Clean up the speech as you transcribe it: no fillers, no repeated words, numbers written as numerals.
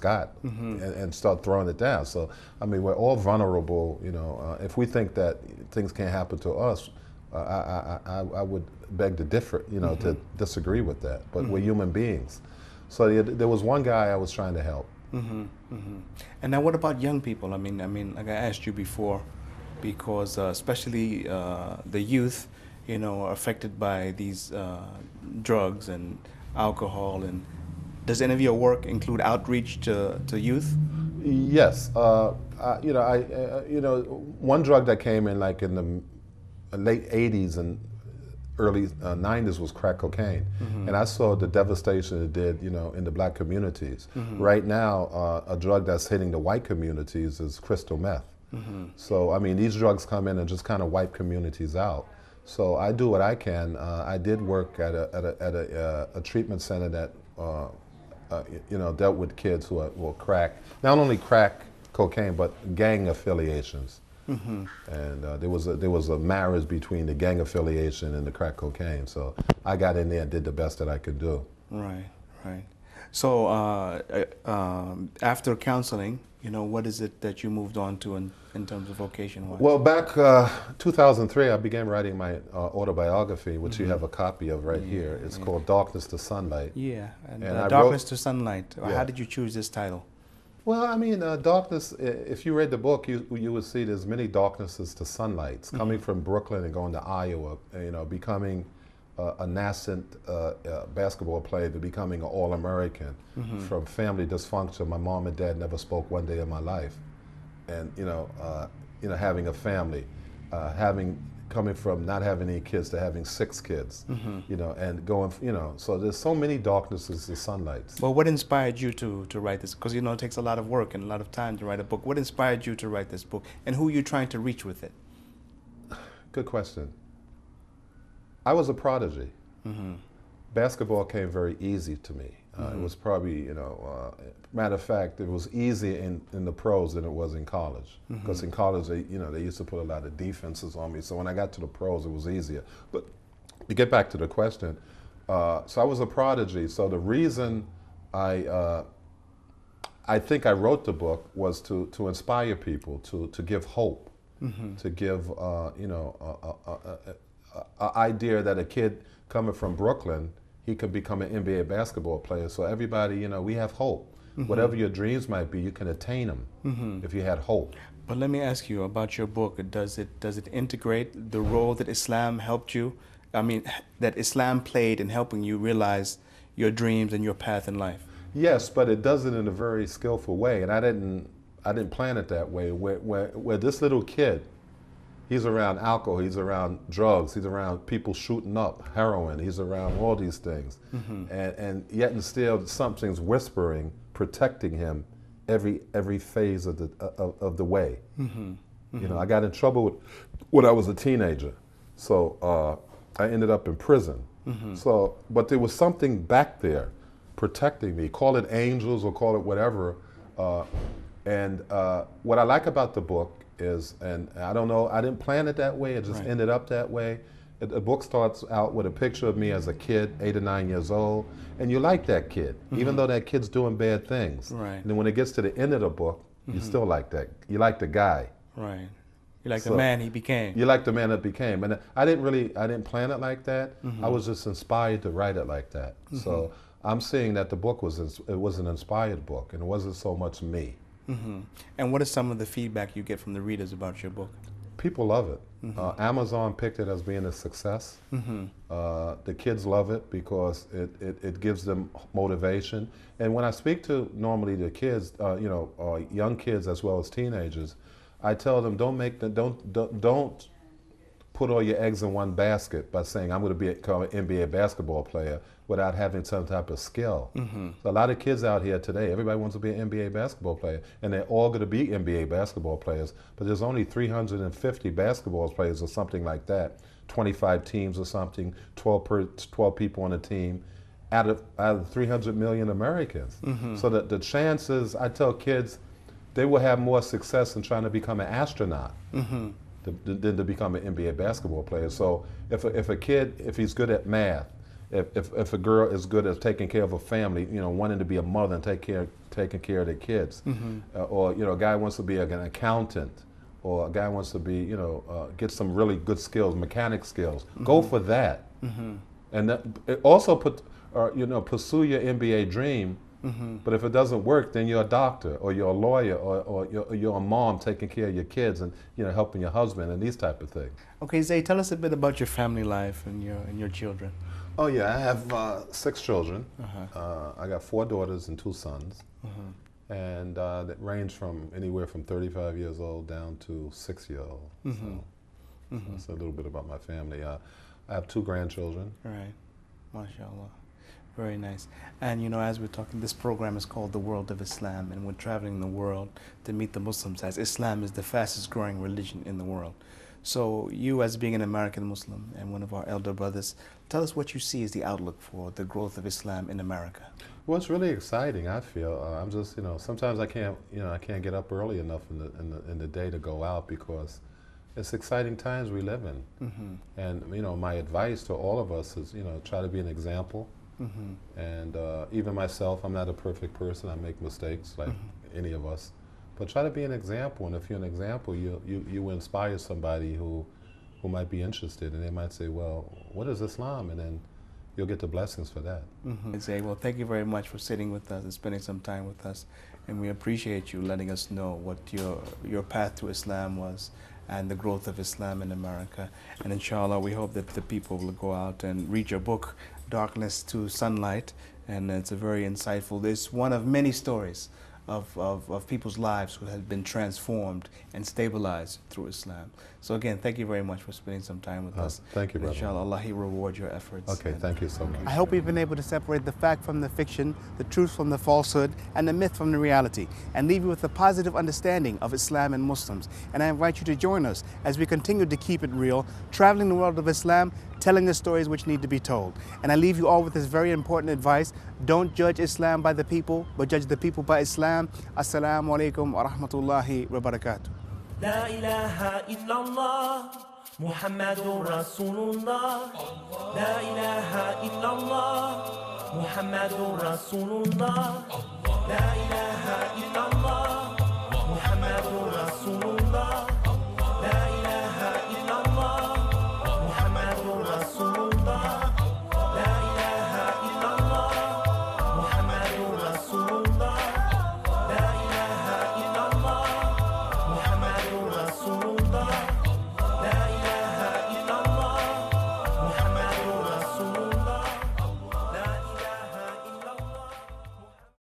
got and start throwing it down. So, I mean, we're all vulnerable, you know. If we think that things can't happen to us, I would beg to differ, you know, to disagree with that. But we're human beings. So there was one guy I was trying to help. And now what about young people? I mean, like I asked you before, because especially the youth, you know, are affected by these drugs and alcohol. And does any of your work include outreach to youth? Yes. You know, one drug that came in like in the late 80s and early 90s was crack cocaine. And I saw the devastation it did, you know, in the black communities. Right now, a drug that's hitting the white communities is crystal meth. So, I mean, these drugs come in and just kind of wipe communities out. So I do what I can. I did work at a treatment center that, you know, dealt with kids who were crack, not only crack cocaine, but gang affiliations. And there was a marriage between the gang affiliation and the crack cocaine. So I got in there and did the best that I could do. Right. So after counseling, you know, what is it that you moved on to in terms of vocation-wise? Well, back 2003, I began writing my autobiography, which you have a copy of right here. It's called Darkness to Sunlight. Yeah, and Darkness to Sunlight. How did you choose this title? Well, I mean, darkness, if you read the book, you would see there's many darknesses to sunlights. Coming from Brooklyn and going to Iowa, you know, becoming a nascent basketball player to becoming an All-American. From family dysfunction, my mom and dad never spoke one day of my life. And, you know, having a family, coming from not having any kids to having 6 kids, you know, and going, you know, so there's so many darknesses to sunlights. Well, what inspired you to write this? Because, you know, it takes a lot of work and a lot of time to write a book. What inspired you to write this book, and who are you trying to reach with it? Good question. I was a prodigy. Basketball came very easy to me. It was probably, you know, matter of fact, it was easier in the pros than it was in college. Because in college, they used to put a lot of defenses on me. So when I got to the pros, it was easier. But to get back to the question, so I was a prodigy. So the reason I think I wrote the book was to inspire people, to give hope, to give, you know, an idea that a kid coming from Brooklyn, he could become an NBA basketball player. So everybody, you know, we have hope. Whatever your dreams might be, you can attain them if you had hope. But let me ask you about your book. Does it integrate the role that Islam helped you? I mean, that Islam played in helping you realize your dreams and your path in life? Yes, but it does it in a very skillful way, and I didn't plan it that way. Where this little kid, he's around alcohol, he's around drugs, he's around people shooting up, heroin, he's around all these things. And yet and still something's whispering, protecting him every phase of the way. You know, I got in trouble when I was a teenager. So I ended up in prison. So, but there was something back there protecting me. Call it angels or call it whatever. And what I like about the book is, and I don't know, I didn't plan it that way, it just ended up that way. The book starts out with a picture of me as a kid, 8 or 9 years old, and you like that kid, even though that kid's doing bad things. And then when it gets to the end of the book, you still like that. You like the guy. You like the man he became. You like the man that became. And I didn't plan it like that. I was just inspired to write it like that. So I'm seeing that the book was an inspired book, and it wasn't so much me. And what is some of the feedback you get from the readers about your book? People love it. Amazon picked it as being a success. The kids love it because it gives them motivation. And when I speak to normally the kids, you know, young kids as well as teenagers, I tell them don't put all your eggs in one basket by saying I'm going to become an NBA basketball player without having some type of skill. So a lot of kids out here today, everybody wants to be an NBA basketball player, and they're all going to be NBA basketball players, but there's only 350 basketball players or something like that, 25 teams or something, 12 people on a team, out of 300 million Americans. So that the chances, I tell kids, they will have more success in trying to become an astronaut than to become an NBA basketball player. So if a kid, if he's good at math, if a girl is good at taking care of a family, you know, wanting to be a mother and taking care of their kids, or you know, a guy wants to be an accountant, or a guy wants to be, you know, get some really good skills, mechanic skills. Go for that, and it also you know, pursue your MBA dream. But if it doesn't work, then you're a doctor, or you're a lawyer, or you're a mom taking care of your kids and, you know, helping your husband and these type of things. Okay, Zay, tell us a bit about your family life and your children. Oh yeah, I have 6 children. I got 4 daughters and 2 sons, and that range from anywhere from 35 years old down to 6-year-old. So that's a little bit about my family. I have 2 grandchildren. Right, mashallah. Very nice. And you know, as we're talking, this program is called The World of Islam, and we're traveling the world to meet the Muslims, as Islam is the fastest growing religion in the world. So you, as being an American Muslim and one of our elder brothers, tell us what you see as the outlook for the growth of Islam in America. Well, it's really exciting, I feel. I'm just, you know, sometimes I can't get up early enough in the day to go out, because it's exciting times we live in. And you know, my advice to all of us is, you know, try to be an example. And even myself, I'm not a perfect person. I make mistakes like any of us. But try to be an example, and if you're an example, you will inspire somebody who might be interested, and they might say, well, what is Islam? And then you'll get the blessings for that. Zay, well, thank you very much for sitting with us and spending some time with us, and we appreciate you letting us know what your path to Islam was and the growth of Islam in America. And inshallah, we hope that the people will go out and read your book, Darkness to Sunlight, and it's a very insightful, it's one of many stories of people's lives who have been transformed and stabilized through Islam. So again, thank you very much for spending some time with us. Thank you, brother. Inshallah, Allah, He reward your efforts. Okay, thank you so much. I hope we've been able to separate the fact from the fiction, the truth from the falsehood, and the myth from the reality, and leave you with a positive understanding of Islam and Muslims. And I invite you to join us as we continue to keep it real, traveling the world of Islam, telling the stories which need to be told. And I leave you all with this very important advice: don't judge Islam by the people, but judge the people by Islam. Assalamu alaikum wa rahmatullahi wa barakatuh. لا إله إلا الله محمد رسول الله لا إله إلا الله محمد رسول الله لا إله